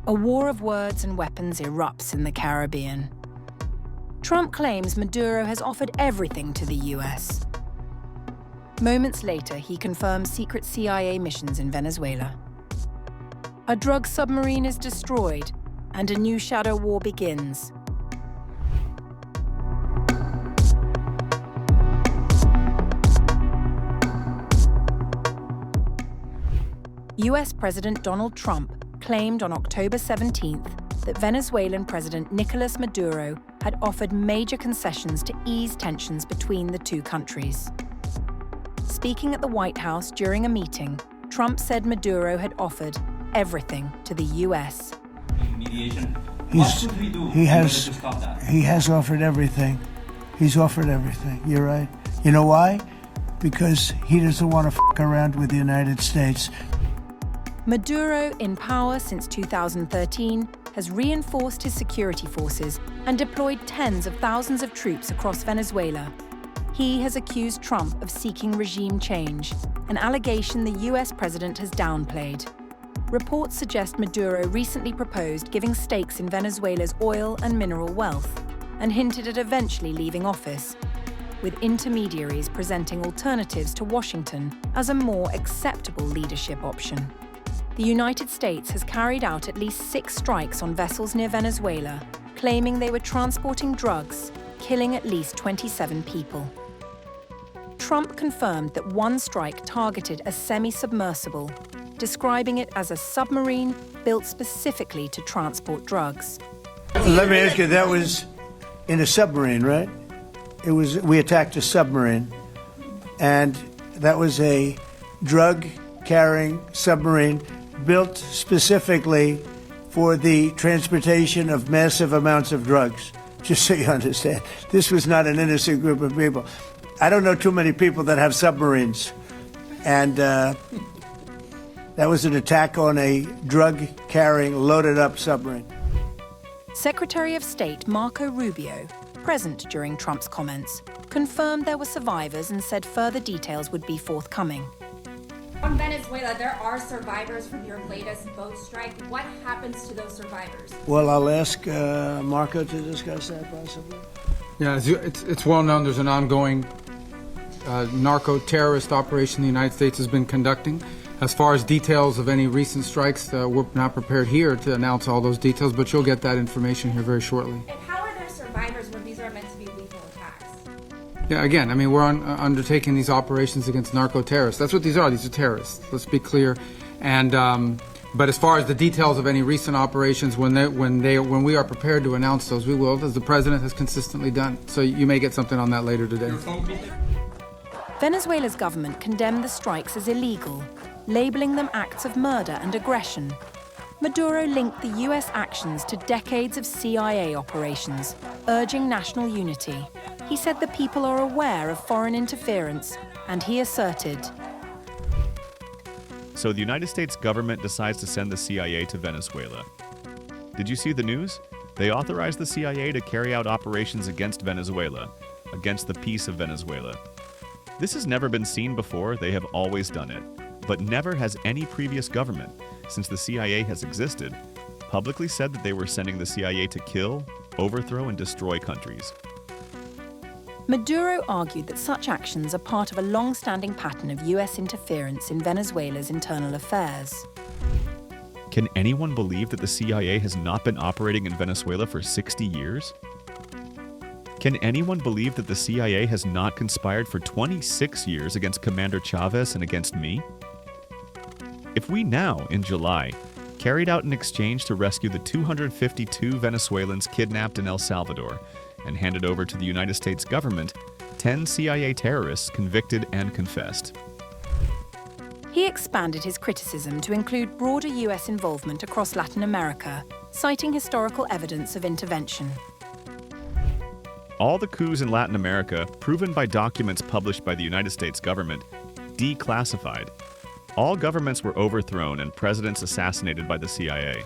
A war of words and weapons erupts in the Caribbean. Trump claims Maduro has offered everything to the US. Moments later, he confirms secret CIA missions in Venezuela. A drug submarine is destroyed, and a new shadow war begins. US President Donald Trump claimed on October 17th that Venezuelan President Nicolás Maduro had offered major concessions to ease tensions between the two countries. Speaking at the White House during a meeting, Trump said Maduro had offered everything to the US. Mediation. What should we do He has stop that? He has offered everything. He's offered everything. You're right. You know why? Because he doesn't want to f*** around with the United States. Maduro, in power since 2013, has reinforced his security forces and deployed tens of thousands of troops across Venezuela. He has accused Trump of seeking regime change, an allegation the US president has downplayed. Reports suggest Maduro recently proposed giving stakes in Venezuela's oil and mineral wealth, and hinted at eventually leaving office, with intermediaries presenting alternatives to Washington as a more acceptable leadership option. The United States has carried out at least 6 strikes on vessels near Venezuela, claiming they were transporting drugs, killing at least 27 people. Trump confirmed that one strike targeted a semi-submersible, describing it as a submarine built specifically to transport drugs. Let me ask you, that was in a submarine, right? We attacked a submarine, and that was a drug-carrying submarine built specifically for the transportation of massive amounts of drugs, just so you understand. This was not an innocent group of people. I don't know too many people that have submarines, and that was an attack on a drug-carrying, loaded-up submarine. Secretary of State Marco Rubio, present during Trump's comments, confirmed there were survivors and said further details would be forthcoming. On Venezuela, there are survivors from your latest boat strike. What happens to those survivors? Well, I'll ask Marco to discuss that possibly. Yeah, it's well known there's an ongoing narco-terrorist operation the United States has been conducting. As far as details of any recent strikes, we're not prepared here to announce all those details, but you'll get that information here very shortly. And how are there survivors when these are meant to be lethal attacks? Yeah, again, I mean, we're undertaking these operations against narco-terrorists. That's what these are. These are terrorists. Let's be clear. And but as far as the details of any recent operations, when we are prepared to announce those, we will, as the president has consistently done. So you may get something on that later today. Venezuela's government condemned the strikes as illegal, labeling them acts of murder and aggression. Maduro linked the US actions to decades of CIA operations, urging national unity. He said the people are aware of foreign interference, and he asserted, So the United States government decides to send the CIA to Venezuela. Did you see the news? They authorized the CIA to carry out operations against Venezuela, against the peace of Venezuela. This has never been seen before. They have always done it. But never has any previous government, since the CIA has existed, publicly said that they were sending the CIA to kill, overthrow, and destroy countries. Maduro argued that such actions are part of a long-standing pattern of US interference in Venezuela's internal affairs. Can anyone believe that the CIA has not been operating in Venezuela for 60 years? Can anyone believe that the CIA has not conspired for 26 years against Commander Chavez and against me? If we now, in July, carried out an exchange to rescue the 252 Venezuelans kidnapped in El Salvador and handed over to the United States government 10 CIA terrorists convicted and confessed. He expanded his criticism to include broader US involvement across Latin America, citing historical evidence of intervention. All the coups in Latin America, proven by documents published by the United States government, declassified. All governments were overthrown and presidents assassinated by the CIA.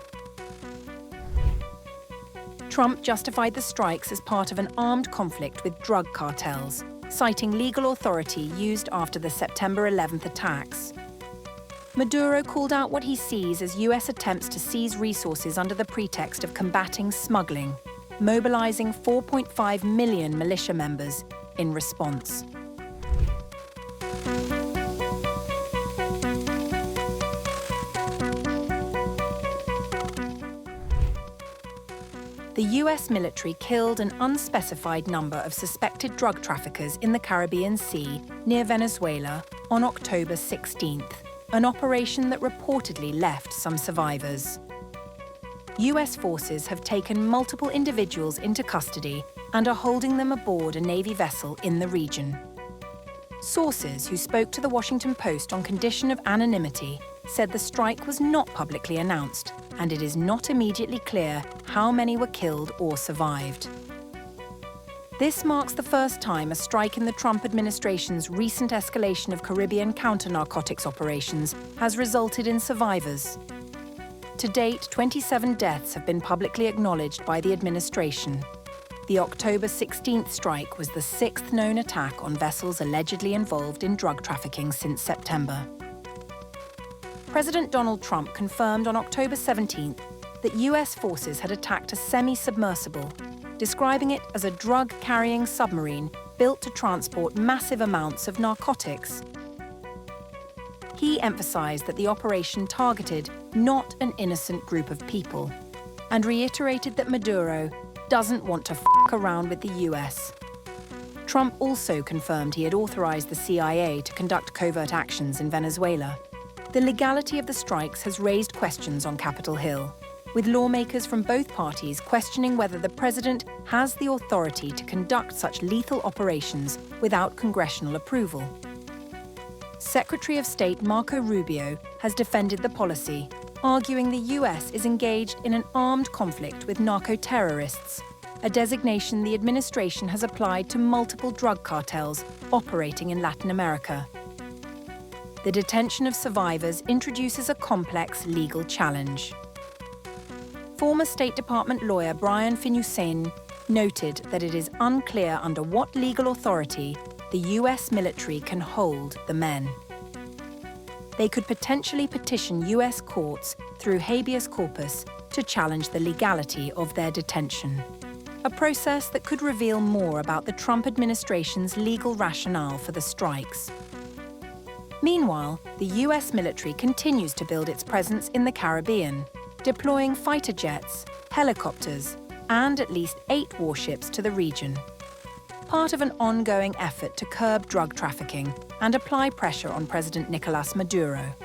Trump justified the strikes as part of an armed conflict with drug cartels, citing legal authority used after the September 11th attacks. Maduro called out what he sees as US attempts to seize resources under the pretext of combating smuggling, mobilizing 4.5 million militia members in response. The US military killed an unspecified number of suspected drug traffickers in the Caribbean Sea near Venezuela on October 16th, an operation that reportedly left some survivors. US forces have taken multiple individuals into custody and are holding them aboard a Navy vessel in the region. Sources who spoke to the Washington Post on condition of anonymity said the strike was not publicly announced, and it is not immediately clear how many were killed or survived. This marks the first time a strike in the Trump administration's recent escalation of Caribbean counter-narcotics operations has resulted in survivors. To date, 27 deaths have been publicly acknowledged by the administration. The October 16th strike was the sixth known attack on vessels allegedly involved in drug trafficking since September. President Donald Trump confirmed on October 17th that US forces had attacked a semi-submersible, describing it as a drug-carrying submarine built to transport massive amounts of narcotics. He emphasized that the operation targeted not an innocent group of people, and reiterated that Maduro doesn't want to f*** around with the US. Trump also confirmed he had authorized the CIA to conduct covert actions in Venezuela. The legality of the strikes has raised questions on Capitol Hill, with lawmakers from both parties questioning whether the president has the authority to conduct such lethal operations without congressional approval. Secretary of State Marco Rubio has defended the policy, arguing the US is engaged in an armed conflict with narco-terrorists, a designation the administration has applied to multiple drug cartels operating in Latin America. The detention of survivors introduces a complex legal challenge. Former State Department lawyer Brian Finucane noted that it is unclear under what legal authority the US military can hold the men. They could potentially petition US courts through habeas corpus to challenge the legality of their detention, a process that could reveal more about the Trump administration's legal rationale for the strikes. Meanwhile, the US military continues to build its presence in the Caribbean, deploying fighter jets, helicopters, and at least 8 warships to the region, part of an ongoing effort to curb drug trafficking and apply pressure on President Nicolás Maduro.